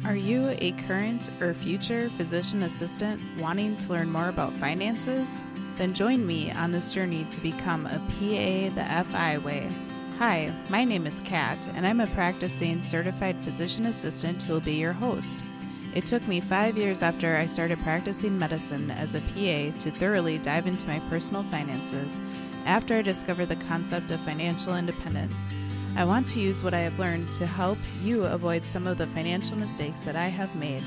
Are you a current or future physician assistant wanting to learn more about finances? Then join me on this journey to become a PA the FI way. Hi, my name is Kat, and I'm a practicing certified physician assistant who will be your host. It took me 5 years after I started practicing medicine as a PA to thoroughly dive into my personal finances after I discovered the concept of financial independence. I want to use what I have learned to help you avoid some of the financial mistakes that I have made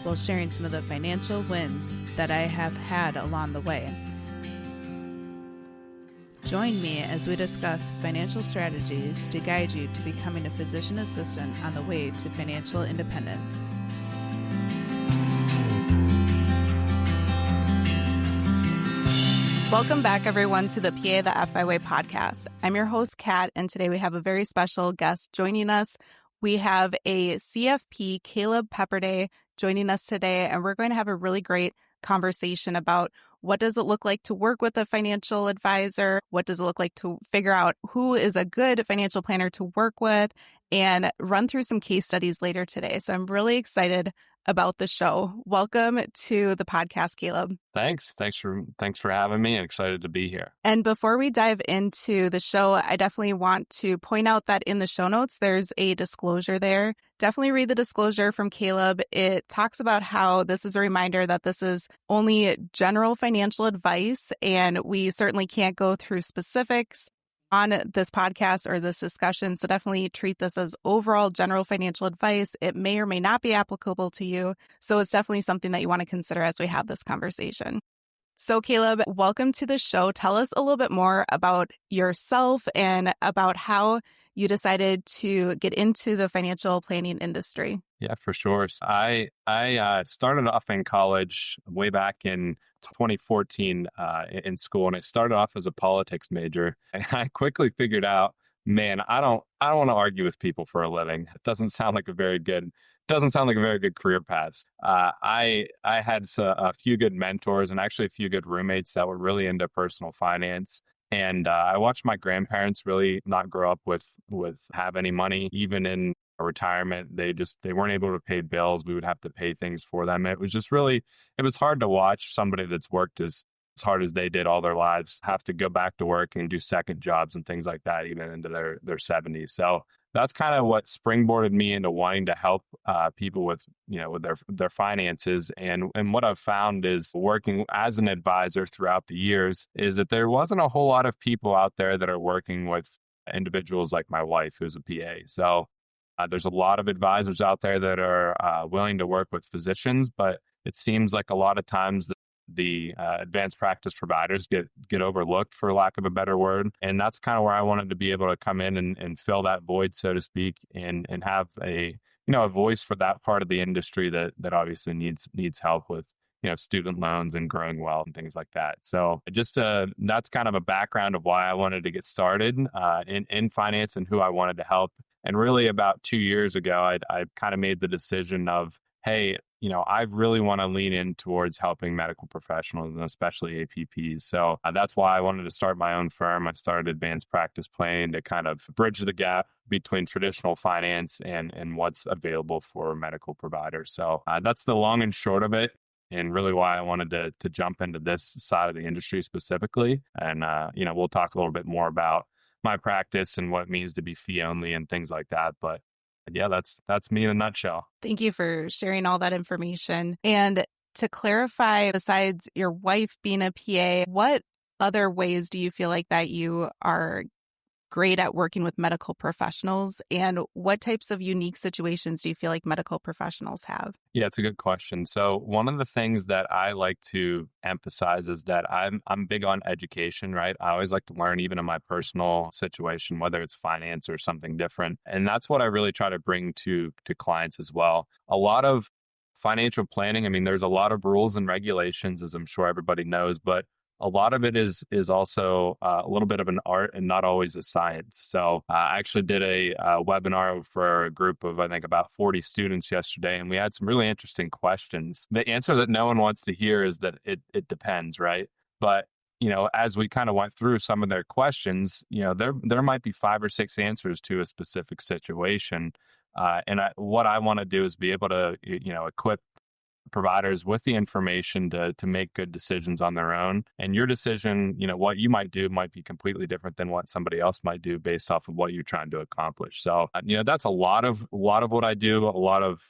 while sharing some of the financial wins that I have had along the way. Join me as we discuss financial strategies to guide you to becoming a physician assistant on the way to financial independence. Welcome back, everyone, to the PA the FI Way podcast. I'm your host, Kat, and today we have a very special guest joining us. We have a CFP, Caleb Pepperday, joining us today, and we're going to have a really great conversation about what does it look like to work with a financial advisor? What does it look like to figure out who is a good financial planner to work with, and run through some case studies later today. So I'm really excited about the show. Welcome to the podcast, Caleb. Thanks for having me. I'm excited to be here. And before we dive into the show, I definitely want to point out that in the show notes, there's a disclosure there. Definitely read the disclosure from Caleb. It talks about how this is a reminder that this is only general financial advice, and we certainly can't go through specifics on this podcast or this discussion. So definitely treat this as overall general financial advice. It may or may not be applicable to you. So it's definitely something that you want to consider as we have this conversation. So Caleb, welcome to the show. Tell us a little bit more about yourself and about how you decided to get into the financial planning industry. Yeah, for sure. So I started off in college way back in 2014 in school, and I started off as a politics major. And I quickly figured out, man, I don't want to argue with people for a living. It doesn't sound like a very good career path. I had a few good mentors and actually a few good roommates that were really into personal finance. And I watched my grandparents really not grow up with have any money, even in retirement. They weren't able to pay bills. We would have to pay things for them. It was hard to watch somebody that's worked as hard as they did all their lives have to go back to work and do second jobs and things like that, even into their 70s. So that's kind of what springboarded me into wanting to help people with their finances. And what I've found is working as an advisor throughout the years is that there wasn't a whole lot of people out there that are working with individuals like my wife, who's a PA. So there's a lot of advisors out there that are willing to work with physicians, but it seems like a lot of times the advanced practice providers get overlooked, for lack of a better word. And that's kind of where I wanted to be able to come in and fill that void, so to speak, and have a voice for that part of the industry that obviously needs help with student loans and growing wealth and things like that. So just that's kind of a background of why I wanted to get started in finance and who I wanted to help. And really about 2 years ago, I kind of made the decision of, hey, I really want to lean in towards helping medical professionals and especially APPs. So that's why I wanted to start my own firm. I started Advanced Practice Planning to kind of bridge the gap between traditional finance and what's available for medical providers. So that's the long and short of it, and really why I wanted to jump into this side of the industry specifically. And, we'll talk a little bit more about my practice and what it means to be fee only and things like that. But yeah, that's me in a nutshell. Thank you for sharing all that information. And to clarify, besides your wife being a PA, what other ways do you feel like that you are great at working with medical professionals, and what types of unique situations do you feel like medical professionals have? Yeah, it's a good question. So one of the things that I like to emphasize is that I'm big on education, right? I always like to learn, even in my personal situation, whether it's finance or something different. And that's what I really try to bring to clients as well. A lot of financial planning, I mean, there's a lot of rules and regulations, as I'm sure everybody knows, but a lot of it is also a little bit of an art and not always a science. So I actually did a webinar for a group of, I think, about 40 students yesterday, and we had some really interesting questions. The answer that no one wants to hear is that it depends, right? But as we kind of went through some of their questions, there might be 5 or 6 answers to a specific situation. What I want to do is be able to, equip providers with the information to make good decisions on their own. And your decision, what you might do might be completely different than what somebody else might do based off of what you're trying to accomplish. So, that's a lot of what I do, a lot of,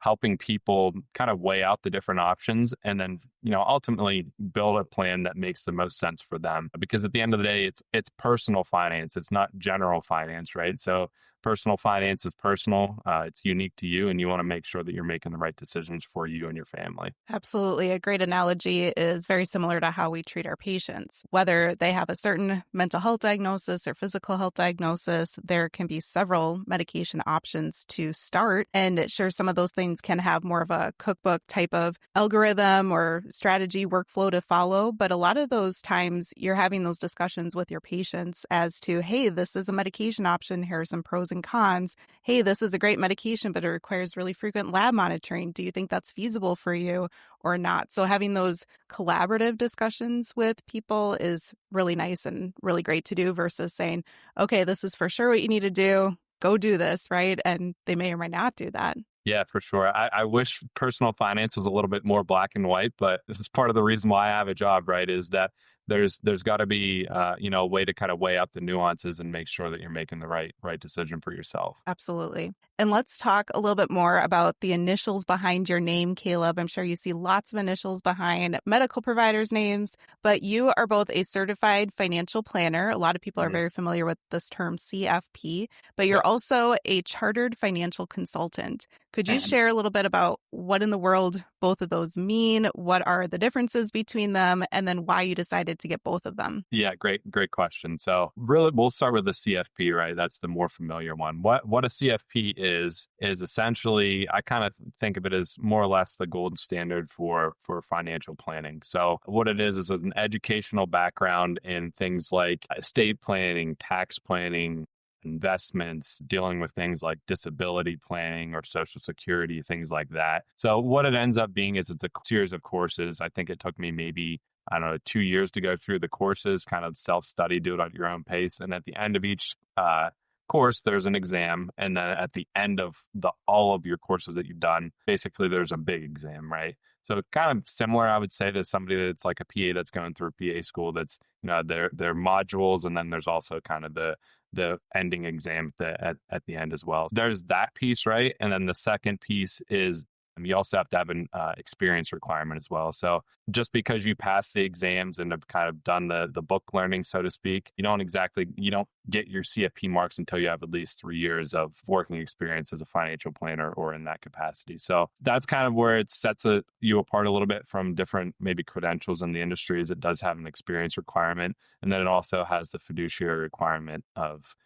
helping people kind of weigh out the different options and then, ultimately build a plan that makes the most sense for them. Because at the end of the day, it's personal finance. It's not general finance, right? So personal finance is personal. It's unique to you, and you want to make sure that you're making the right decisions for you and your family. Absolutely. A great analogy is very similar to how we treat our patients. Whether they have a certain mental health diagnosis or physical health diagnosis, there can be several medication options to start. And sure, some of those things can have more of a cookbook type of algorithm or strategy workflow to follow. But a lot of those times you're having those discussions with your patients as to, hey, this is a medication option. Here are some pros and cons. Hey, this is a great medication, but it requires really frequent lab monitoring. Do you think that's feasible for you or not? So having those collaborative discussions with people is really nice and really great to do versus saying, okay, this is for sure what you need to do. Go do this, right? And they may or may not do that. Yeah, for sure. I wish personal finance was a little bit more black and white, but it's part of the reason why I have a job, right? Is that there's got to be a way to kind of weigh out the nuances and make sure that you're making the right decision for yourself. Absolutely. And let's talk a little bit more about the initials behind your name, Caleb. I'm sure you see lots of initials behind medical providers' names, but you are both a certified financial planner. A lot of people are very familiar with this term CFP, but you're also a chartered financial consultant. Could you share a little bit about what in the world both of those mean? What are the differences between them? And then why you decided to get both of them? Yeah, great question. So really, we'll start with the CFP, right? That's the more familiar one. What a CFP is essentially, I kind of think of it as more or less the gold standard for financial planning. So what it is an educational background in things like estate planning, tax planning, investments, dealing with things like disability planning or social security, things like that. So what it ends up being is it's a series of courses. I think it took me maybe, I don't know, 2 years to go through the courses, kind of self-study, do it at your own pace. And at the end of each course, there's an exam. And then at the end of all of your courses that you've done, basically there's a big exam, right? So kind of similar, I would say, to somebody that's like a PA that's going through PA school. That's, their modules, and then there's also kind of the ending exam at the end as well. There's that piece, right? And then the second piece is you also have to have an experience requirement as well. So just because you pass the exams and have kind of done the book learning, so to speak, you don't get your CFP marks until you have at least 3 years of working experience as a financial planner or in that capacity. So that's kind of where it sets you apart a little bit from different maybe credentials in the industry, is it does have an experience requirement. And then it also has the fiduciary requirement of,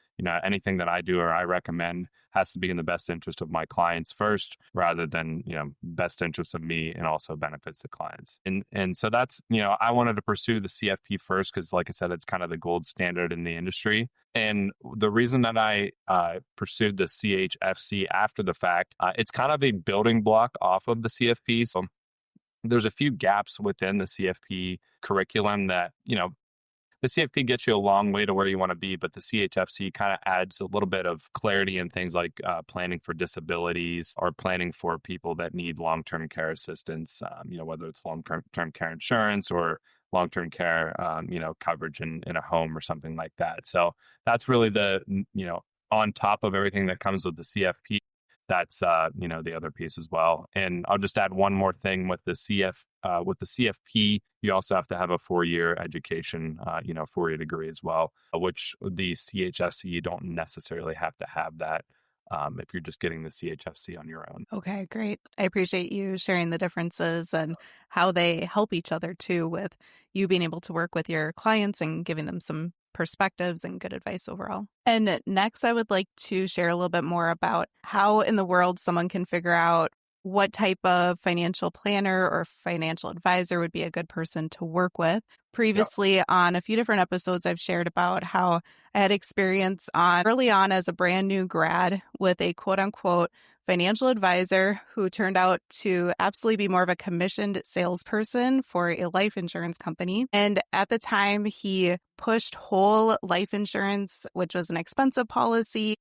anything that I do or I recommend has to be in the best interest of my clients first, rather than, best interest of me, and also benefits the clients. And so that's, I wanted to pursue the CFP first because, like I said, it's kind of the gold standard in the industry. And the reason that I pursued the ChFC after the fact, it's kind of a building block off of the CFP. So there's a few gaps within the CFP curriculum that, the CFP gets you a long way to where you want to be, but the ChFC kind of adds a little bit of clarity in things like planning for disabilities or planning for people that need long-term care assistance, whether it's long-term care insurance or long-term care, coverage in a home or something like that. So that's really on top of everything that comes with the CFP. That's the other piece as well. And I'll just add one more thing with the CFP. You also have to have a 4-year education, 4-year degree as well, which the ChFC, you don't necessarily have to have that if you're just getting the ChFC on your own. Okay, great. I appreciate you sharing the differences and how they help each other too, with you being able to work with your clients and giving them some perspectives and good advice overall. And next, I would like to share a little bit more about how in the world someone can figure out what type of financial planner or financial advisor would be a good person to work with. Previously, on a few different episodes, I've shared about how I had experience early on as a brand new grad with a quote unquote financial advisor who turned out to absolutely be more of a commissioned salesperson for a life insurance company. And at the time, he pushed whole life insurance, which was an expensive policy,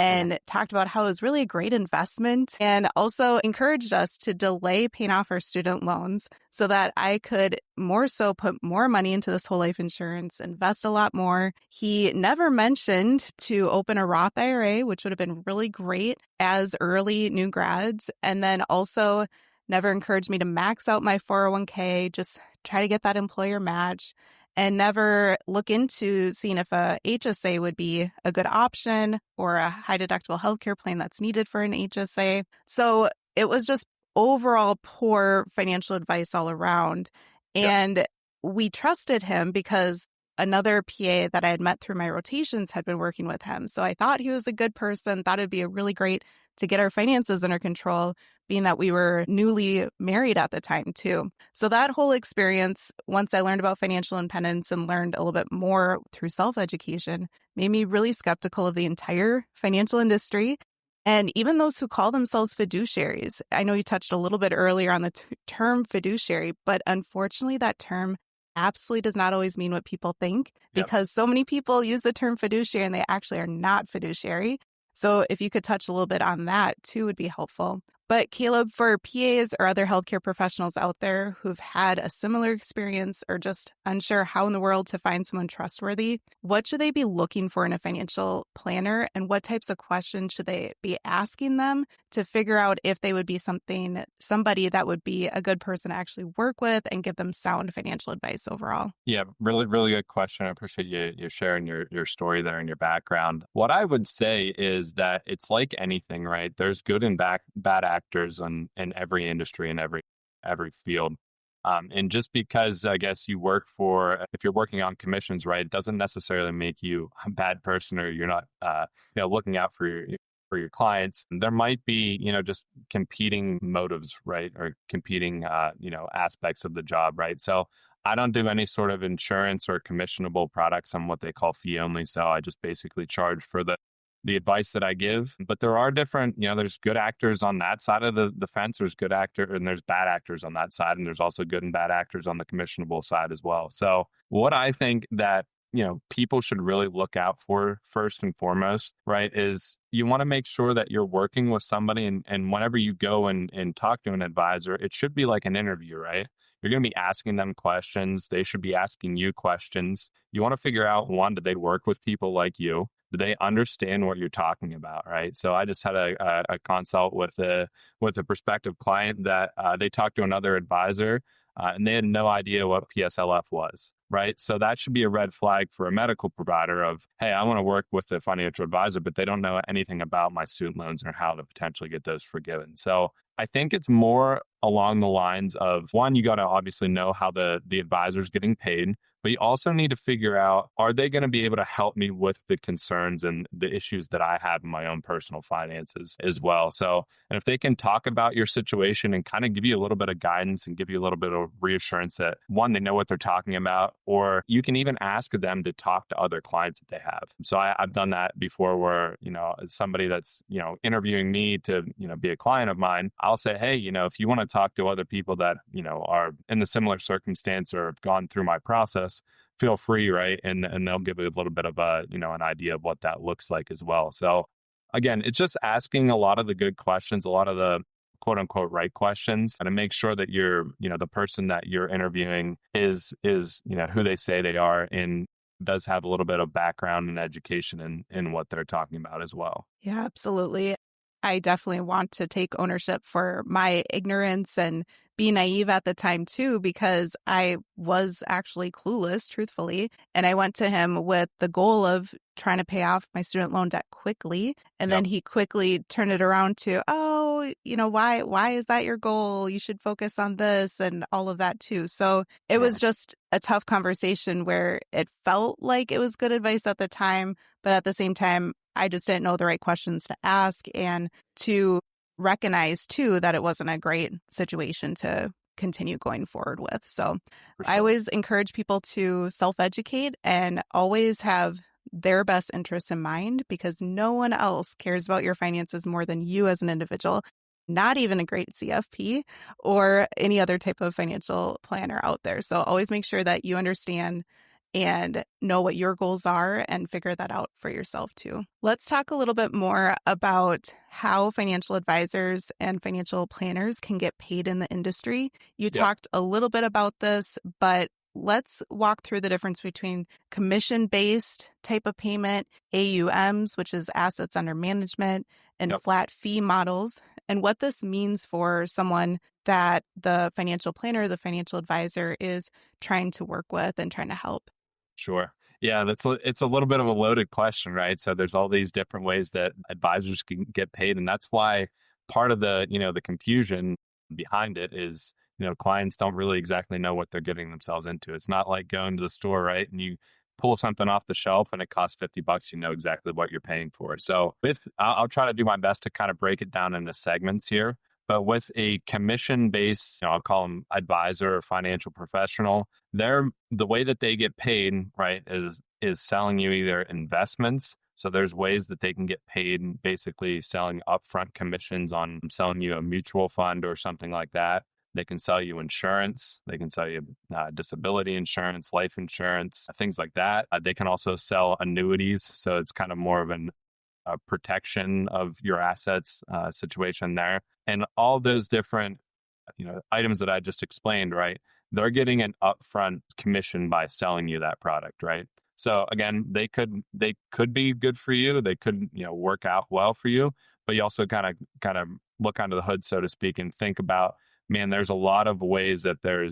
and talked about how it was really a great investment, and also encouraged us to delay paying off our student loans so that I could more so put more money into this whole life insurance, invest a lot more. He never mentioned to open a Roth IRA, which would have been really great as early new grads, and then also never encouraged me to max out my 401k, just try to get that employer match, and never look into seeing if a HSA would be a good option or a high deductible healthcare plan that's needed for an HSA. So it was just overall poor financial advice all around. And we trusted him because another PA that I had met through my rotations had been working with him. So I thought he was a good person, thought it'd be a really great to get our finances under control, being that we were newly married at the time too. So that whole experience, once I learned about financial independence and learned a little bit more through self-education, made me really skeptical of the entire financial industry and even those who call themselves fiduciaries. I know you touched a little bit earlier on the term fiduciary, but unfortunately that term absolutely does not always mean what people think, because so many people use the term fiduciary and they actually are not fiduciary. So if you could touch a little bit on that too would be helpful. But Caleb, for PAs or other healthcare professionals out there who've had a similar experience or just unsure how in the world to find someone trustworthy, what should they be looking for in a financial planner, and what types of questions should they be asking them to figure out if they would be somebody that would be a good person to actually work with and give them sound financial advice overall? Yeah, really, really good question. I appreciate you sharing your story there and your background. What I would say is that it's like anything, right? There's good and bad actors in every industry and every field. And just because I guess if you're working on commissions, right, it doesn't necessarily make you a bad person or you're not, looking out for your clients. There might be, just competing motives, right, or competing, aspects of the job, right? So I don't do any sort of insurance or commissionable products. I'm what they call fee only. So I just basically charge for the advice that I give. But there are different, there's good actors on that side of the fence. There's good actor and there's bad actors on that side. And there's also good and bad actors on the commissionable side as well. So what I think that, people should really look out for first and foremost, right, is you want to make sure that you're working with somebody and whenever you go and talk to an advisor, it should be like an interview, right? You're going to be asking them questions. They should be asking you questions. You want to figure out, one, do they work with people like you? Do they understand what you're talking about, right? So I just had a consult with a prospective client that they talked to another advisor and they had no idea what PSLF was, right? So that should be a red flag for a medical provider of, hey, I want to work with a financial advisor, but they don't know anything about my student loans or how to potentially get those forgiven. So I think it's more along the lines of, one, you got to obviously know how the advisor is getting paid, but you also need to figure out, are they going to be able to help me with the concerns and the issues that I have in my own personal finances as well? So, and if they can talk about your situation and kind of give you a little bit of guidance and give you a little bit of reassurance that, one, they know what they're talking about, or you can even ask them to talk to other clients that they have. So I've done that before where, somebody that's, interviewing me to, be a client of mine, I'll say, hey, if you want to talk to other people that, are in the similar circumstance or have gone through my process, feel free, right? And they'll give you a little bit of an idea of what that looks like as well. So again, it's just asking a lot of the good questions, a lot of the quote unquote right questions, and to make sure that you're, the person that you're interviewing is, who they say they are and does have a little bit of background and education in what they're talking about as well. Yeah, absolutely. I definitely want to take ownership for my ignorance and be naive at the time too, because I was actually clueless, truthfully. And I went to him with the goal of trying to pay off my student loan debt quickly. And then he quickly turned it around to, why is that your goal? You should focus on this and all of that too. So it was just a tough conversation where it felt like it was good advice at the time, but at the same time, I just didn't know the right questions to ask and to recognize too that it wasn't a great situation to continue going forward with. So I always encourage people to self-educate and always have their best interests in mind, because no one else cares about your finances more than you as an individual, not even a great CFP or any other type of financial planner out there. So always make sure that you understand and know what your goals are and figure that out for yourself too. Let's talk a little bit more about how financial advisors and financial planners can get paid in the industry. You Yep, talked a little bit about this, but let's walk through the difference between commission-based type of payment, AUMs, which is assets under management, and yep, flat fee models, and what this means for someone that the financial planner, the financial advisor is trying to work with and trying to help. sure. Yeah, it's a little bit of a loaded question, right? So there's all these different ways that advisors can get paid, and that's why part of the confusion behind it is, clients don't really exactly know what they're getting themselves into. It's not like going to the store, right? And you pull something off the shelf and it costs $50, you know exactly what you're paying for. So I'll try to do my best to kind of break it down into segments here. But with a commission based, I'll call them advisor or financial professional, the way that they get paid, right, is selling you either investments. So there's ways that they can get paid basically selling upfront commissions on selling you a mutual fund or something like that. They can sell you insurance. They can sell you disability insurance, life insurance, things like that. They can also sell annuities. So it's kind of more of a protection of your assets situation there. And all those different items that I just explained, right? They're getting an upfront commission by selling you that product, right? So again, they could be good for you. They could work out well for you, but you also kind of look under the hood, so to speak, and think about, man, there's a lot of ways that there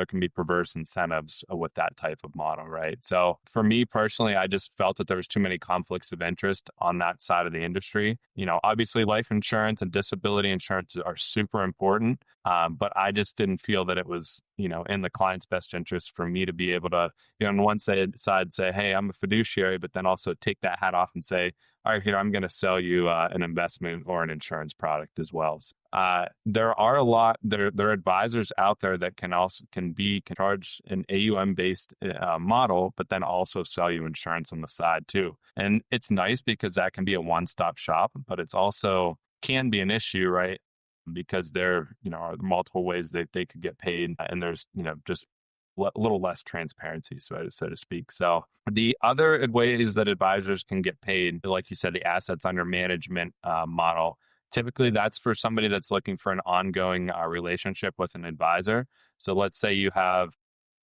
can be perverse incentives with that type of model, right? So for me personally, I just felt that there was too many conflicts of interest on that side of the industry. Obviously life insurance and disability insurance are super important, but I just didn't feel that it was, in the client's best interest for me to be able to, on one side say, hey, I'm a fiduciary, but then also take that hat off and say, all right, here, I'm going to sell you an investment or an insurance product as well. There are there are advisors out there that can charge an AUM based model, but then also sell you insurance on the side too. And it's nice because that can be a one-stop shop, but it's also can be an issue, right? Because there, are multiple ways that they could get paid, and there's, just a little less transparency, so to speak. So the other ways that advisors can get paid, like you said, the assets under management model, typically that's for somebody that's looking for an ongoing relationship with an advisor. So let's say you have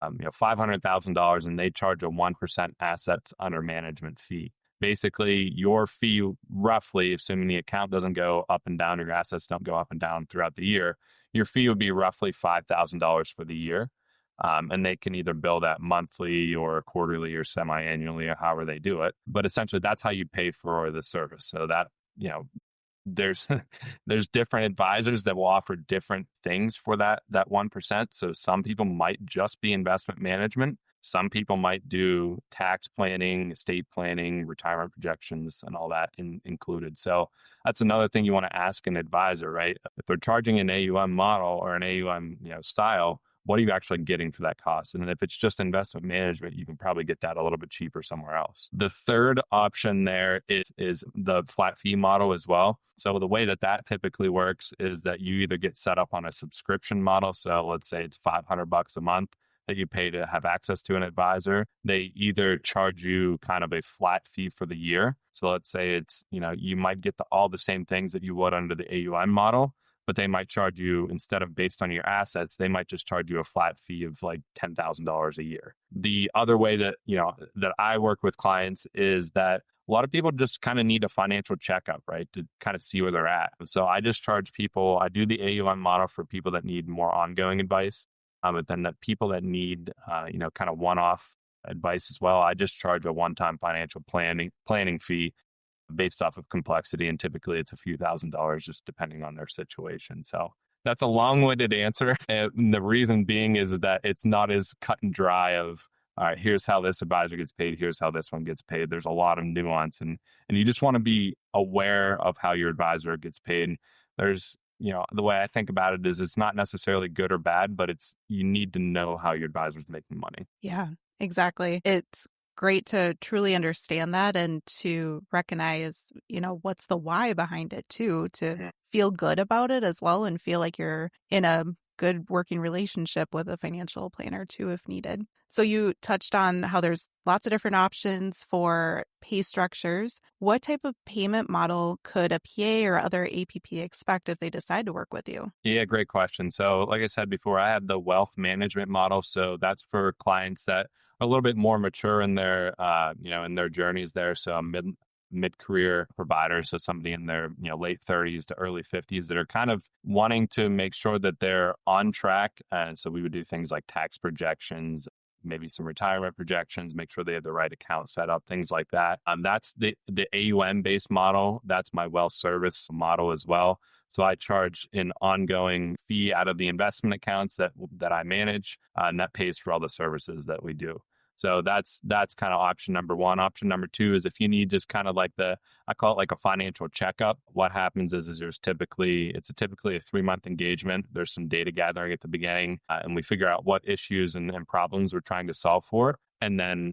$500,000 and they charge a 1% assets under management fee. Basically, your fee, roughly, assuming the account doesn't go up and down, your assets don't go up and down throughout the year, your fee would be roughly $5,000 for the year. And they can either bill that monthly or quarterly or semi-annually or however they do it. But essentially, that's how you pay for the service. So that, there's there's different advisors that will offer different things for that 1%. So some people might just be investment management. Some people might do tax planning, estate planning, retirement projections, and all that included. So that's another thing you want to ask an advisor, right? If they're charging an AUM model or an AUM style, what are you actually getting for that cost? And if it's just investment management, you can probably get that a little bit cheaper somewhere else. The third option there is the flat fee model as well. So the way that typically works is that you either get set up on a subscription model. So let's say it's $500 a month that you pay to have access to an advisor. They either charge you kind of a flat fee for the year. So let's say it's, you might get all the same things that you would under the AUM model, but they might charge you, instead of based on your assets, they might just charge you a flat fee of like $10,000 a year. The other way that, that I work with clients is that a lot of people just kind of need a financial checkup, right? To kind of see where they're at. So I just charge people, I do the AUM model for people that need more ongoing advice. But then the people that need, kind of one-off advice as well, I just charge a one-time financial planning fee based off of complexity. And typically it's a few $1,000s just depending on their situation. So that's a long-winded answer. And the reason being is that it's not as cut and dry of, all right, here's how this advisor gets paid, here's how this one gets paid. There's a lot of nuance, and you just want to be aware of how your advisor gets paid. There's, the way I think about it is it's not necessarily good or bad, but you need to know how your advisor's making money. Yeah, exactly. It's great to truly understand that and to recognize, what's the why behind it too, to feel good about it as well and feel like you're in a good working relationship with a financial planner too, if needed. So you touched on how there's lots of different options for pay structures. What type of payment model could a PA or other APP expect if they decide to work with you? Yeah, great question. So, like I said before, I have the wealth management model. So that's for clients that are a little bit more mature in their, in their journeys there. So a mid-career provider, so somebody in their, late 30s to early 50s that are kind of wanting to make sure that they're on track. And so we would do things like tax projections, maybe some retirement projections, make sure they have the right account set up, things like that. That's the AUM based model. That's my wealth service model as well. So I charge an ongoing fee out of the investment accounts that I manage, and that pays for all the services that we do. So that's kind of option number one. Option number two is if you need just kind of like I call it like a financial checkup. What happens is it's typically a 3-month engagement. There's some data gathering at the beginning, and we figure out what issues and problems we're trying to solve for. And then,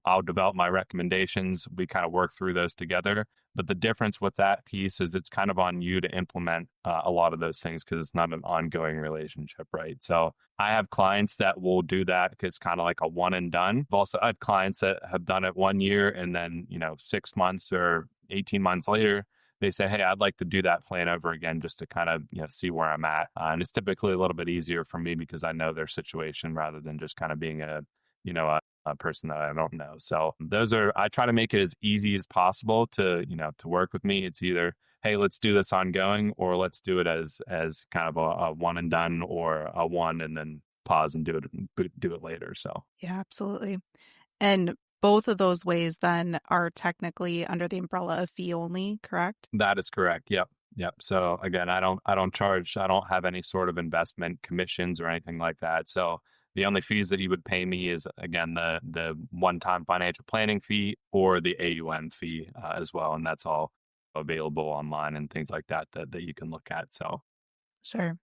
I'll develop my recommendations. We kind of work through those together. But the difference with that piece is it's kind of on you to implement a lot of those things because it's not an ongoing relationship, right? So I have clients that will do that because it's kind of like a one and done. I've also had clients that have done it 1 year and then, 6 months or 18 months later, they say, hey, I'd like to do that plan over again just to kind of, see where I'm at. And it's typically a little bit easier for me because I know their situation rather than just kind of being a person that I don't know. So I try to make it as easy as possible to work with me. It's either, hey, let's do this ongoing, or let's do it as kind of a one and done, or a one and then pause and do it later. So Yeah, absolutely. And both of those ways then are technically under the umbrella of fee only, correct? that is correct. Yep. Yep. So again, I don't have any sort of investment commissions or anything like that. So the only fees that you would pay me is, again, the one-time financial planning fee or the AUM fee as well. And that's all available online and things like that you can look at. So Sure.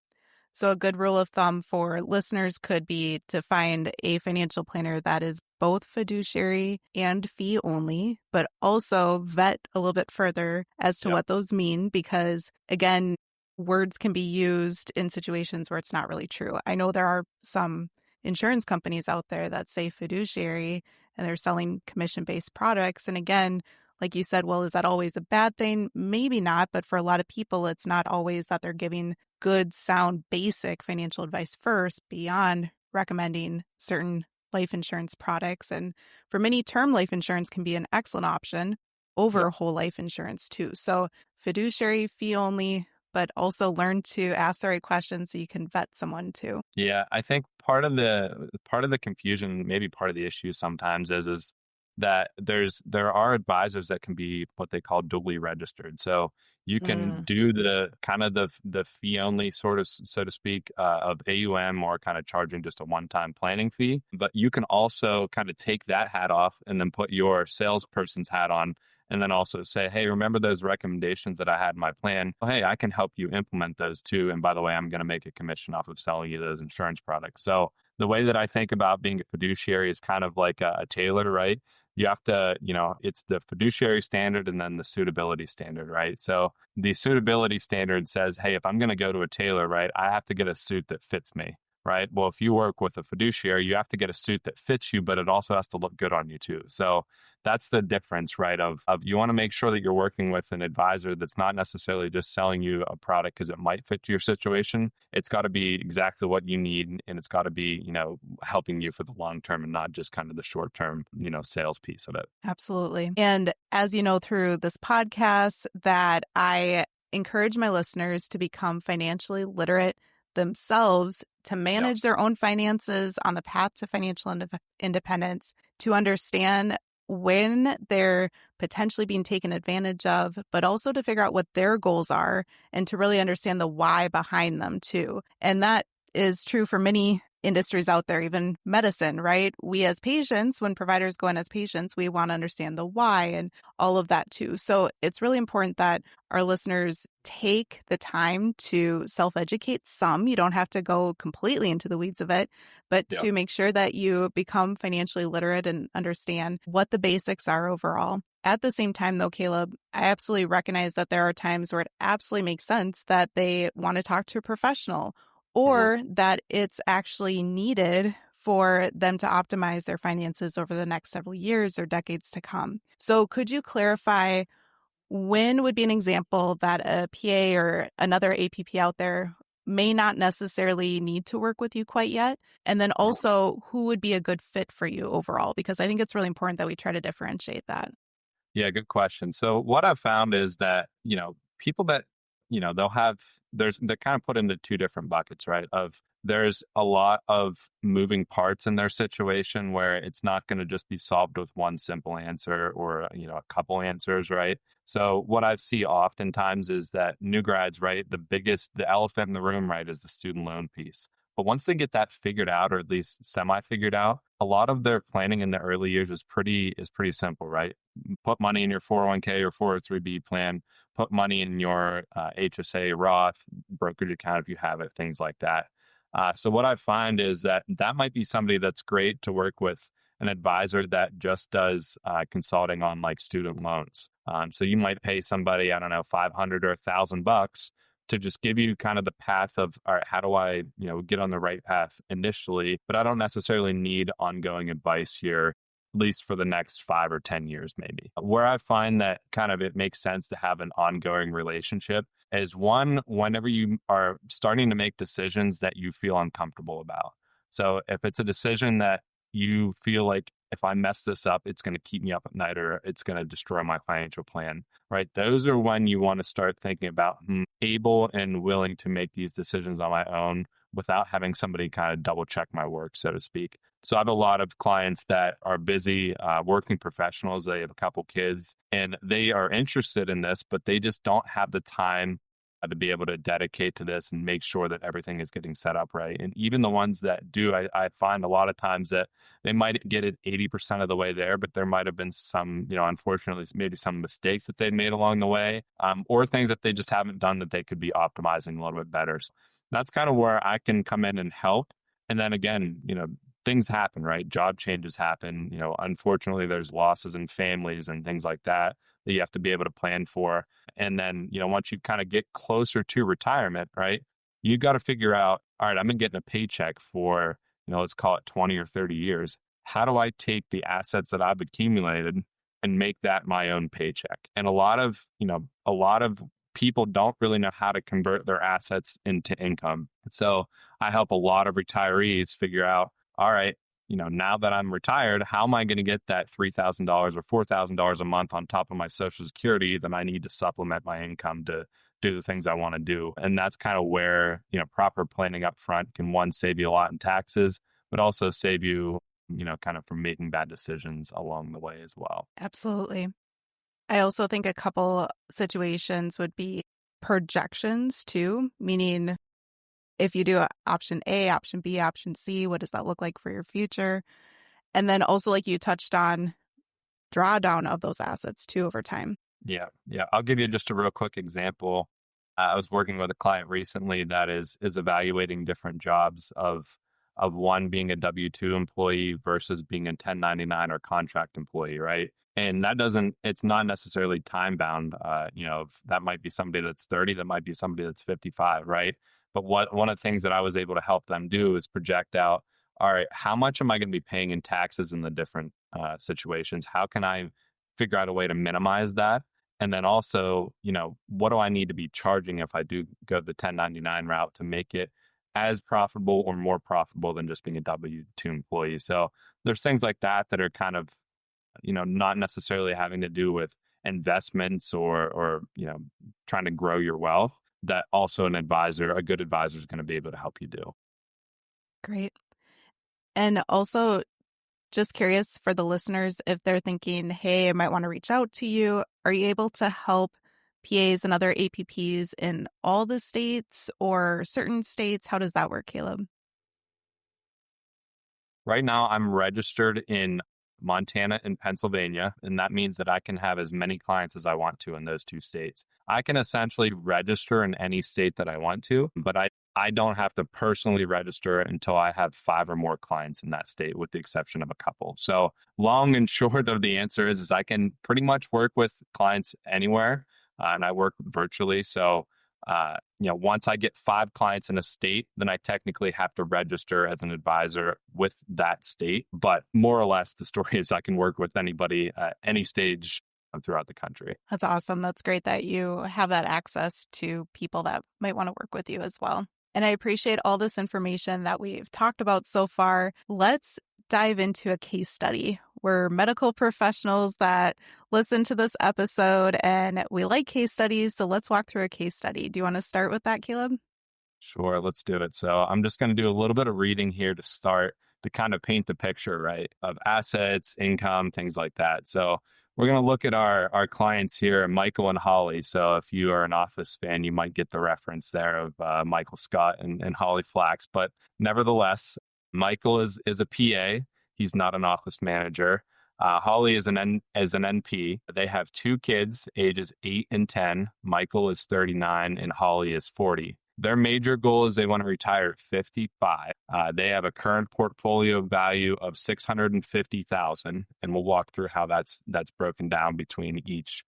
So a good rule of thumb for listeners could be to find a financial planner that is both fiduciary and fee only, but also vet a little bit further as to what those mean, because again, words can be used in situations where it's not really true. I know there are some insurance companies out there that say fiduciary and they're selling commission-based products. And again, like you said, well, is that always a bad thing? Maybe not, but for a lot of people, it's not always that they're giving good, sound, basic financial advice first beyond recommending certain life insurance products. And for many, term life insurance can be an excellent option over whole life insurance too. So fiduciary, fee only, but also learn to ask the right questions so you can vet someone too. yeah, I think part of the confusion, maybe part of the issue sometimes is that there are advisors that can be what they call duly registered. So you can do the kind of the fee only sort of, so to speak, of AUM, or kind of charging just a one-time planning fee. But you can also kind of take that hat off and then put your salesperson's hat on, and then also say, hey, remember those recommendations that I had in my plan? Well, hey, I can help you implement those too. And by the way, I'm going to make a commission off of selling you those insurance products. So the way that I think about being a fiduciary is kind of like a tailor, right? You have to, it's the fiduciary standard and then the suitability standard, right? So the suitability standard says, hey, if I'm going to go to a tailor, right, I have to get a suit that fits me, right? Well, if you work with a fiduciary, you have to get a suit that fits you, but it also has to look good on you too. So that's the difference, right? Of you want to make sure that you're working with an advisor that's not necessarily just selling you a product because it might fit your situation. It's got to be exactly what you need, and it's got to be, helping you for the long term and not just kind of the short term, sales piece of it. Absolutely. And as you know, through this podcast, that I encourage my listeners to become financially literate themselves, to manage their own finances on the path to financial independence, to understand when they're potentially being taken advantage of, but also to figure out what their goals are and to really understand the why behind them too. And that is true for many industries out there, even medicine, right? We as patients, when providers go in as patients, we want to understand the why and all of that too. So it's really important that our listeners take the time to self-educate some. You don't have to go completely into the weeds of it, but to make sure that you become financially literate and understand what the basics are overall. At the same time, though, Caleb, I absolutely recognize that there are times where it absolutely makes sense that they want to talk to a professional, or that it's actually needed for them to optimize their finances over the next several years or decades to come. So could you clarify when would be an example that a PA or another APP out there may not necessarily need to work with you quite yet? And then also, who would be a good fit for you overall? Because I think it's really important that we try to differentiate that. Yeah, good question. So what I've found is that, people that, they're kind of put into two different buckets, right? There's a lot of moving parts in their situation where it's not going to just be solved with one simple answer or, a couple answers, right? So what I see oftentimes is that new grads, right, the elephant in the room, right, is the student loan piece. But once they get that figured out, or at least semi-figured out, a lot of their planning in the early years is pretty simple, right? Put money in your 401k or 403b plan, put money in your HSA, Roth, brokerage account if you have it, things like that. So what I find is that might be somebody that's great to work with an advisor that just does consulting on like student loans. So you might pay somebody, I don't know, 500 or $1,000 to just give you kind of the path of, all right, how do I, get on the right path initially, but I don't necessarily need ongoing advice here, at least for the next 5 or 10 years, maybe. Where I find that kind of it makes sense to have an ongoing relationship is one, whenever you are starting to make decisions that you feel uncomfortable about. So if it's a decision that you feel like, if I mess this up, it's going to keep me up at night or it's going to destroy my financial plan, right? Those are when you want to start thinking about able and willing to make these decisions on my own without having somebody kind of double check my work, so to speak. So I have a lot of clients that are busy working professionals. They have a couple kids and they are interested in this, but they just don't have the time to be able to dedicate to this and make sure that everything is getting set up right. And even the ones that do, I find a lot of times that they might get it 80% of the way there, but there might have been some, unfortunately, maybe some mistakes that they'd made along the way, or things that they just haven't done that they could be optimizing a little bit better. So that's kind of where I can come in and help. And then again, things happen, right? Job changes happen. Unfortunately, there's losses in families and things like that you have to be able to plan for. And then, once you kind of get closer to retirement, right, you got to figure out, all right, I'm getting a paycheck for, let's call it 20 or 30 years. How do I take the assets that I've accumulated and make that my own paycheck? And a lot of people don't really know how to convert their assets into income. So I help a lot of retirees figure out, all right, now that I'm retired, how am I going to get that $3,000 or $4,000 a month on top of my Social Security that I need to supplement my income to do the things I want to do? And that's kind of where, proper planning up front can, one, save you a lot in taxes, but also save you, kind of from making bad decisions along the way as well. Absolutely. I also think a couple situations would be projections too, meaning if you do option A, option B, option C, what does that look like for your future? And then also, like you touched on, drawdown of those assets too over time. Yeah. I'll give you just a real quick example. I was working with a client recently that is evaluating different jobs of one being a W-2 employee versus being a 1099 or contract employee, right? And it's not necessarily time bound. That might be somebody that's 30, that might be somebody that's 55, right? But one of the things that I was able to help them do is project out, all right, how much am I going to be paying in taxes in the different situations? How can I figure out a way to minimize that? And then also, what do I need to be charging if I do go the 1099 route to make it as profitable or more profitable than just being a W-2 employee? So there's things like that are kind of, not necessarily having to do with investments or trying to grow your wealth, that also a good advisor is going to be able to help you do. Great. And also, just curious for the listeners, if they're thinking, hey, I might want to reach out to you, are you able to help PAs and other APPs in all the states or certain states? How does that work, Caleb? Right now, I'm registered in Montana and Pennsylvania, and that means that I can have as many clients as I want to in those two states. I can essentially register in any state that I want to, but I don't have to personally register until I have 5 or more clients in that state, with the exception of a couple. So long and short of the answer is I can pretty much work with clients anywhere, and I work virtually. So Once I get 5 clients in a state, then I technically have to register as an advisor with that state. But more or less, the story is I can work with anybody at any stage throughout the country. That's awesome. That's great that you have that access to people that might want to work with you as well. And I appreciate all this information that we've talked about so far. Let's dive into a case study. We're medical professionals that listen to this episode and we like case studies. So let's walk through a case study. Do you want to start with that, Caleb? Sure, let's do it. So I'm just going to do a little bit of reading here to start to kind of paint the picture, right, of assets, income, things like that. So we're going to look at our clients here, Michael and Holly. So if you are an Office fan, you might get the reference there of Michael Scott and Holly Flax. But nevertheless, Michael is a PA. He's not an office manager. Holly is an NP. They have 2 kids, ages 8 and 10. Michael is 39 and Holly is 40. Their major goal is they want to retire at 55. They have a current portfolio value of $650,000, and we'll walk through how that's broken down between each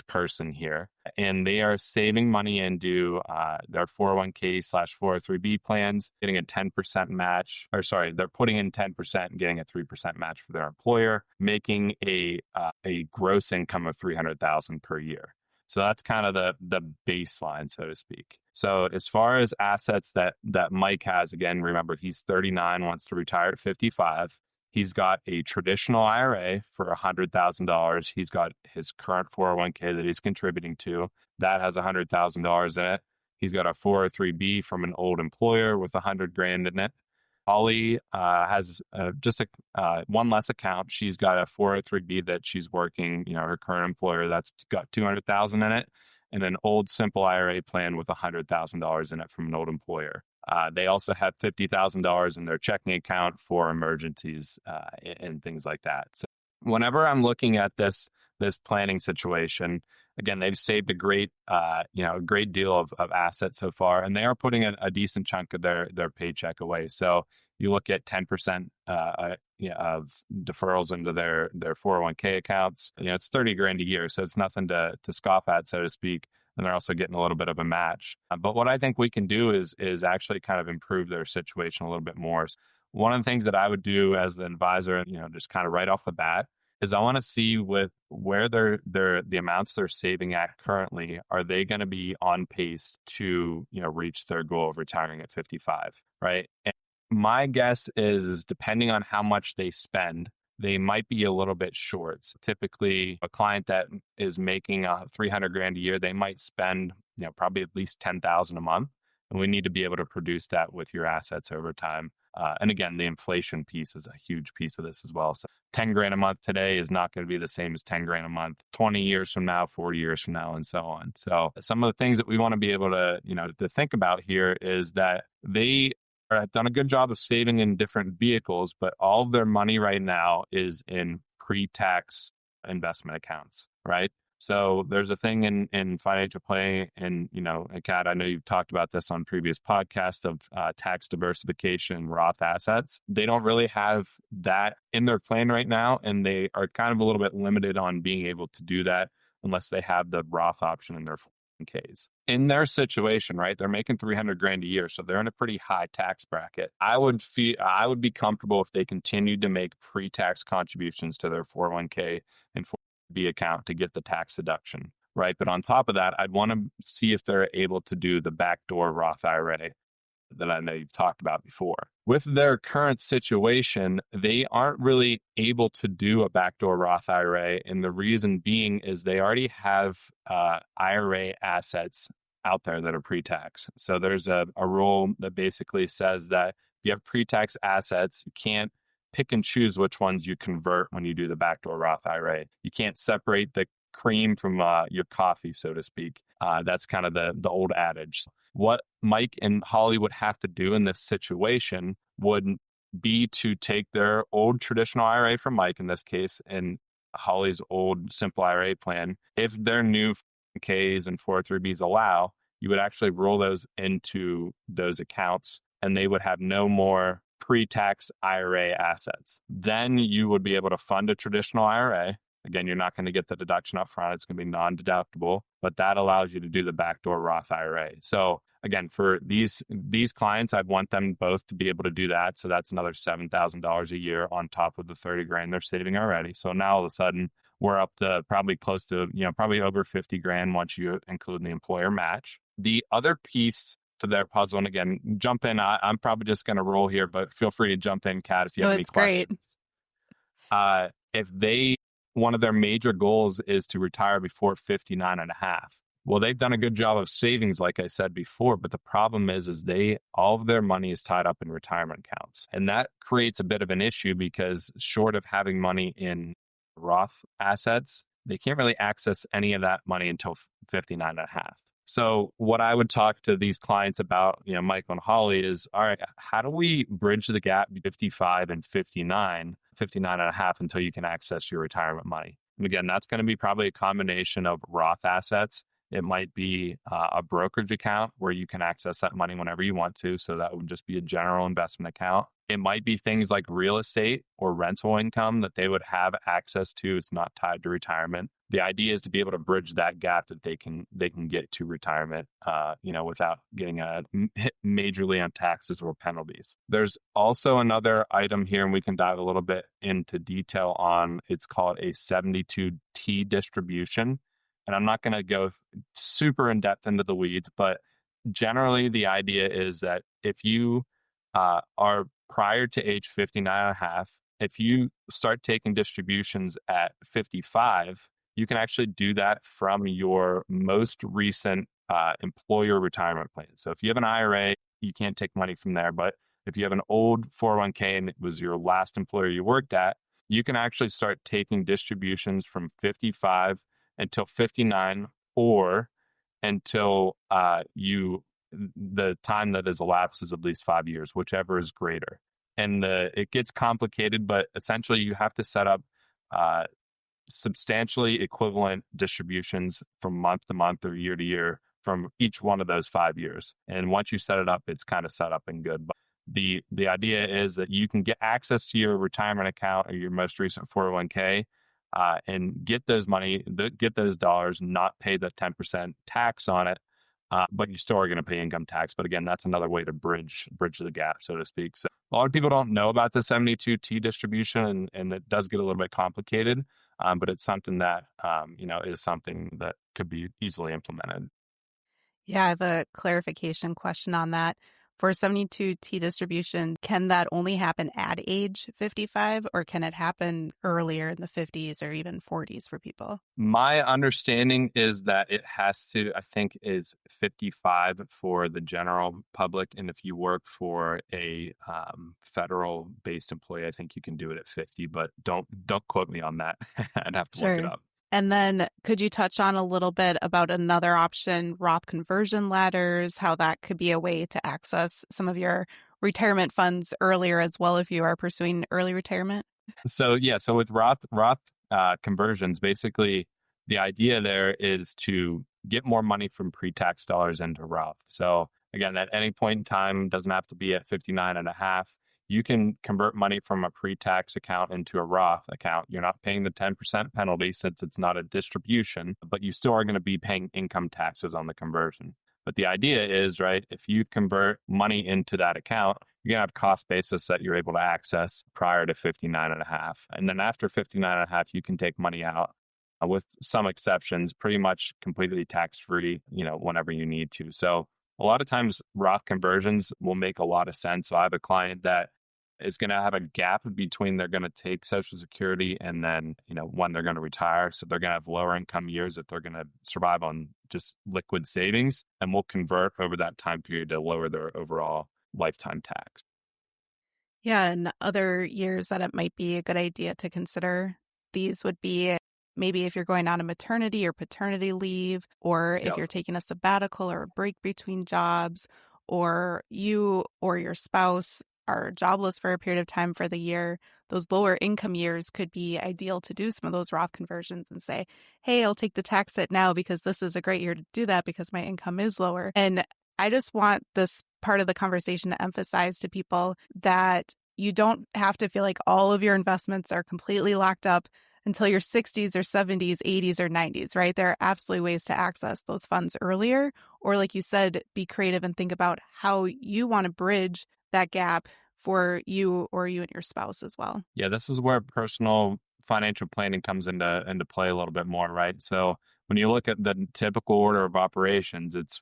person here. And they are saving money into their 401k/403b plans, getting a 10% match, they're putting in 10% and getting a 3% match for their employer, making a gross income of $300,000 per year. So that's kind of the baseline, so to speak. So as far as assets that Mike has, again, remember, he's 39, wants to retire at 55. He's got a traditional IRA for $100,000. He's got his current 401k that he's contributing to. That has $100,000 in it. He's got a 403b from an old employer with $100,000 in it. Holly has just one less account. She's got a 403b that she's working, her current employer, that's got $200,000 in it, and an old simple IRA plan with $100,000 in it from an old employer. They also have $50,000 in their checking account for emergencies and things like that. So whenever I'm looking at this planning situation, again, they've saved a great deal of assets so far, and they are putting a decent chunk of their paycheck away. So you look at 10% of deferrals into their 401k accounts. It's $30,000 a year, so it's nothing to scoff at, so to speak. And they're also getting a little bit of a match. But what I think we can do is actually kind of improve their situation a little bit more. So one of the things that I would do as the advisor, just kind of right off the bat, is I want to see with where the amounts they're saving at currently, are they going to be on pace to reach their goal of retiring at 55, right? And my guess is depending on how much they spend, they might be a little bit short. So typically, a client that is making $300,000 a year, they might spend probably at least $10,000 a month, and we need to be able to produce that with your assets over time. And again, the inflation piece is a huge piece of this as well. So $10,000 a month today is not going to be the same as $10,000 a month 20 years from now, 40 years from now, and so on. So some of the things that we want to be able to to think about here is that they have done a good job of saving in different vehicles, but all of their money right now is in pre-tax investment accounts, right? So there's a thing in financial planning, and Kat, I know you've talked about this on previous podcasts of tax diversification and Roth assets. They don't really have that in their plan right now, and they are kind of a little bit limited on being able to do that unless they have the Roth option in their 401ks. In their situation, right, they're making $300,000 a year, so they're in a pretty high tax bracket. I would be comfortable if they continued to make pre-tax contributions to their 401k and 403b account to get the tax deduction, right? But on top of that, I'd want to see if they're able to do the backdoor Roth IRA that I know you've talked about before. With their current situation, they aren't really able to do a backdoor Roth IRA. And the reason being is they already have IRA assets out there that are pre-tax. So there's a rule that basically says that if you have pre-tax assets, you can't pick and choose which ones you convert when you do the backdoor Roth IRA. You can't separate the cream from your coffee, so to speak. That's kind of the old adage. What Mike and Holly would have to do in this situation would be to take their old traditional IRA from Mike in this case and Holly's old simple IRA plan. If their new Ks and 403Bs allow, you would actually roll those into those accounts and they would have no more pre-tax IRA assets. Then you would be able to fund a traditional IRA Again, you're not going to get the deduction up front. It's going to be non-deductible, but that allows you to do the backdoor Roth IRA. So again, for these clients, I'd want them both to be able to do that. So that's another $7,000 a year on top of the 30 grand they're saving already. So now all of a sudden we're up to probably close to, probably over 50 grand once you include the employer match. The other piece to their puzzle, and again, jump in. I'm probably just going to roll here, but feel free to jump in, Kat, if you have any it's great. questions. If one of their major goals is to retire before 59 and a half. Well, they've done a good job of savings, like I said before, but the problem is all of their money is tied up in retirement accounts. And that creates a bit of an issue because short of having money in Roth assets, they can't really access any of that money until 59 and a half. So what I would talk to these clients about, Michael and Holly, is, all right, how do we bridge the gap 55 and 59 and a half until you can access your retirement money? And again, that's going to be probably a combination of Roth assets. It might be a brokerage account where you can access that money whenever you want to. So that would just be a general investment account. It might be things like real estate or rental income that they would have access to. It's not tied to retirement. The idea is to be able to bridge that gap that they can get to retirement, without getting hit majorly on taxes or penalties. There's also another item here, and we can dive a little bit into detail on. It's called a 72T distribution. And I'm not going to go super in depth into the weeds, but generally the idea is that if you are prior to age 59 and a half, if you start taking distributions at 55, you can actually do that from your most recent employer retirement plan. So if you have an IRA, you can't take money from there. But if you have an old 401k and it was your last employer you worked at, you can actually start taking distributions from 55 until 59 or until the time that has elapsed is at least 5 years, whichever is greater. And it gets complicated, but essentially you have to set up substantially equivalent distributions from month to month or year to year from each one of those 5 years. And once you set it up, it's kind of set up and good. But the idea is that you can get access to your retirement account or your most recent 401k and get those dollars, not pay the 10% tax on it, but you still are going to pay income tax. But again, that's another way to bridge the gap, so to speak. So a lot of people don't know about the 72T distribution, and it does get a little bit complicated, but it's something that is something that could be easily implemented. Yeah, I have a clarification question on that. For 72T distribution, can that only happen at age 55, or can it happen earlier in the 50s or even 40s for people? My understanding is that it has to, I think, is 55 for the general public. And if you work for a federal-based employee, I think you can do it at 50, but don't quote me on that. I'd have to look it up. And then could you touch on a little bit about another option, Roth conversion ladders, how that could be a way to access some of your retirement funds earlier as well if you are pursuing early retirement? So with Roth conversions, basically the idea there is to get more money from pre-tax dollars into Roth. So again, at any point in time, doesn't have to be at 59 and a half. You can convert money from a pre-tax account into a Roth account. You're not paying the 10% penalty since it's not a distribution, but you still are going to be paying income taxes on the conversion. But the idea is, right, if you convert money into that account, you're going to have cost basis that you're able to access prior to 59 and a half. And then after 59 and a half, you can take money out with some exceptions, pretty much completely tax-free, whenever you need to. So a lot of times Roth conversions will make a lot of sense. So I have a client that is going to have a gap between they're going to take Social Security and then, when they're going to retire. So they're going to have lower income years that they're going to survive on just liquid savings, and will convert over that time period to lower their overall lifetime tax. Yeah, and other years that it might be a good idea to consider, these would be maybe if you're going on a maternity or paternity leave, or if you're taking a sabbatical or a break between jobs, or you or your spouse are jobless for a period of time for the year. Those lower income years could be ideal to do some of those Roth conversions and say, hey, I'll take the tax hit now because this is a great year to do that because my income is lower. And I just want this part of the conversation to emphasize to people that you don't have to feel like all of your investments are completely locked up until your 60s or 70s, 80s or 90s, right? There are absolutely ways to access those funds earlier. Or like you said, be creative and think about how you want to bridge that gap for you or you and your spouse as well. Yeah, this is where personal financial planning comes into play a little bit more, right? So when you look at the typical order of operations, it's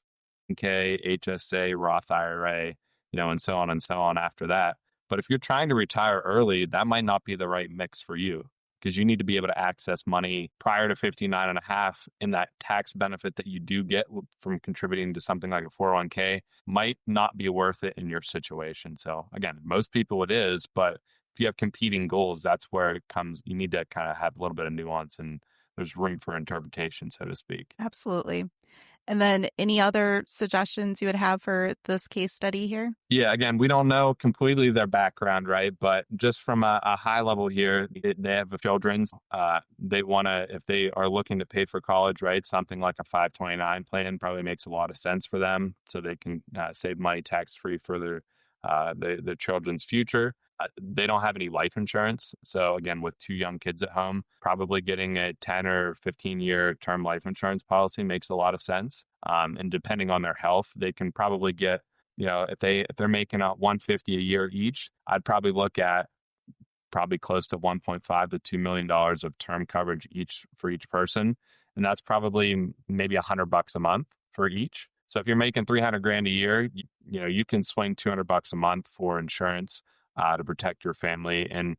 K, HSA, Roth IRA, and so on after that. But if you're trying to retire early, that might not be the right mix for you because you need to be able to access money prior to 59 and a half, and that tax benefit that you do get from contributing to something like a 401k might not be worth it in your situation. So again, most people it is, but if you have competing goals, that's where it comes. You need to kind of have a little bit of nuance and there's room for interpretation, so to speak. Absolutely. And then any other suggestions you would have for this case study here? Yeah, again, we don't know completely their background, right? But just from a high level here, they have children. They want to, if they are looking to pay for college, right? Something like a 529 plan probably makes a lot of sense for them, so they can save money tax free for their children's future. They don't have any life insurance. So again, with two young kids at home, probably getting a 10 or 15-year term life insurance policy makes a lot of sense. And depending on their health, they can probably get, if they're making out 150 a year each, I'd probably look at probably close to 1.5 to $2 million of term coverage for each person. And that's probably maybe $100 a month for each. So if you're making 300 grand a year, you can swing $200 a month for insurance to protect your family. And,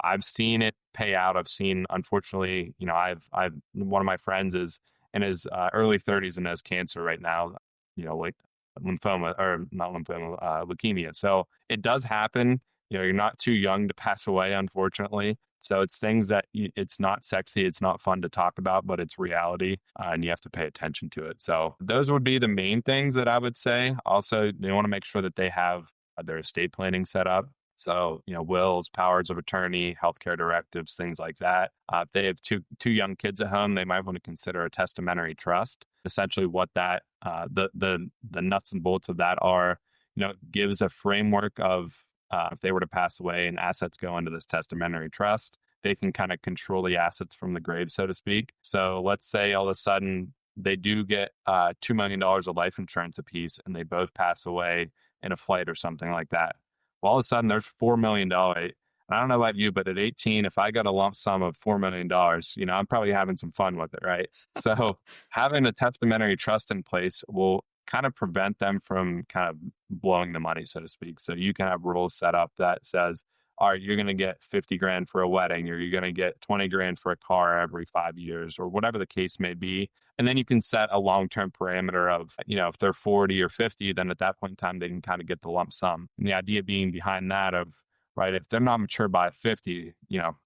I've seen it pay out. I've seen, unfortunately, I've one of my friends is in his early 30s and has cancer right now, like lymphoma or not lymphoma, leukemia. So it does happen. You're not too young to pass away, unfortunately. So it's things that it's not sexy, it's not fun to talk about, but it's reality, and you have to pay attention to it. So those would be the main things that I would say. Also, you want to make sure that they have their estate planning set up. So, wills, powers of attorney, healthcare directives, things like that. If they have two young kids at home, they might want to consider a testamentary trust. Essentially, what that the nuts and bolts of that are, gives a framework of if they were to pass away and assets go into this testamentary trust, they can kind of control the assets from the grave, so to speak. So let's say all of a sudden they do get $2 million of life insurance apiece and they both pass away in a flight or something like that. Well, all of a sudden there's $4 million. And I don't know about you, but at 18, if I got a lump sum of $4 million, I'm probably having some fun with it, right? So having a testamentary trust in place will kind of prevent them from kind of blowing the money, so to speak. So you can have rules set up that says, all right, you're going to get 50 grand for a wedding, or you're going to get 20 grand for a car every 5 years, or whatever the case may be. And then you can set a long-term parameter of, if they're 40 or 50, then at that point in time, they can kind of get the lump sum. And the idea being behind that of, right, if they're not mature by 50,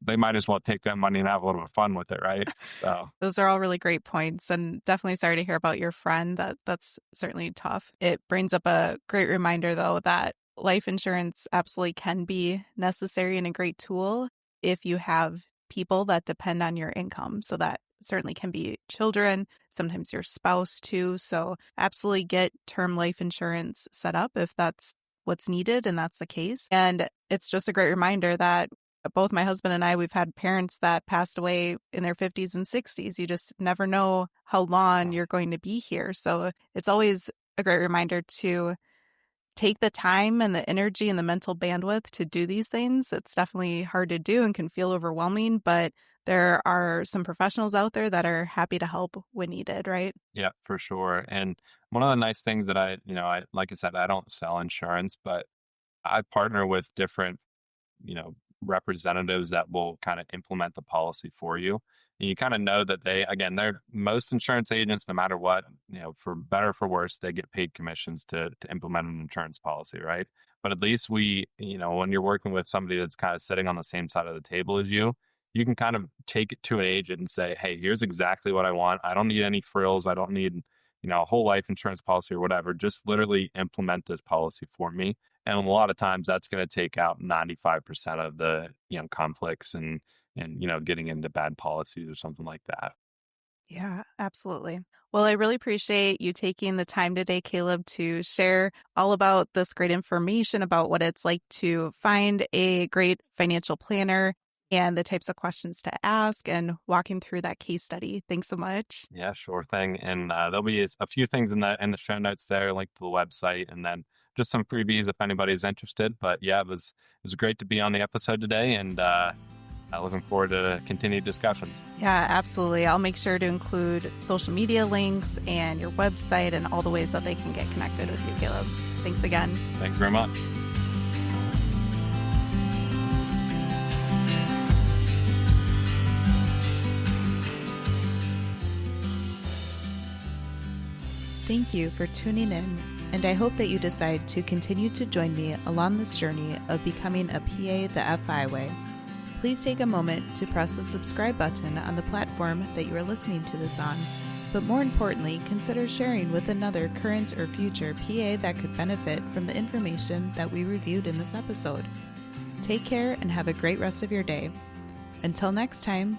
they might as well take that money and have a little bit of fun with it, right? So those are all really great points, and definitely sorry to hear about your friend. That's certainly tough. It brings up a great reminder, though, that life insurance absolutely can be necessary and a great tool if you have people that depend on your income. So that certainly can be children, sometimes your spouse too. So absolutely get term life insurance set up if that's what's needed and that's the case. And it's just a great reminder that both my husband and I, we've had parents that passed away in their 50s and 60s. You just never know how long you're going to be here. So it's always a great reminder to take the time and the energy and the mental bandwidth to do these things. It's definitely hard to do and can feel overwhelming, but there are some professionals out there that are happy to help when needed, right? yeah, for sure. And one of the nice things that I like I said, I don't sell insurance, but I partner with different, representatives that will kind of implement the policy for you. And you kind of know that they're most insurance agents, no matter what, for better or for worse, they get paid commissions to implement an insurance policy, right? But at least when you're working with somebody that's kind of sitting on the same side of the table as you can kind of take it to an agent and say, hey, here's exactly what I want. I don't need any frills. I don't need, a whole life insurance policy or whatever. Just literally implement this policy for me. And a lot of times that's going to take out 95% of the, conflicts and, getting into bad policies or something like that. Yeah, absolutely. Well, I really appreciate you taking the time today, Caleb, to share all about this great information about what it's like to find a great financial planner and the types of questions to ask and walking through that case study. Thanks so much. Yeah, sure thing. And there'll be a few things in the show notes there, link to the website, and then just some freebies if anybody's interested. But yeah, it was great to be on the episode today, and looking forward to continued discussions. Yeah, absolutely. I'll make sure to include social media links and your website and all the ways that they can get connected with you, Caleb. Thanks again. Thank you very much. Thank you for tuning in, and I hope that you decide to continue to join me along this journey of becoming a PA the FI way. Please take a moment to press the subscribe button on the platform that you are listening to this on, but more importantly, consider sharing with another current or future PA that could benefit from the information that we reviewed in this episode. Take care and have a great rest of your day. Until next time.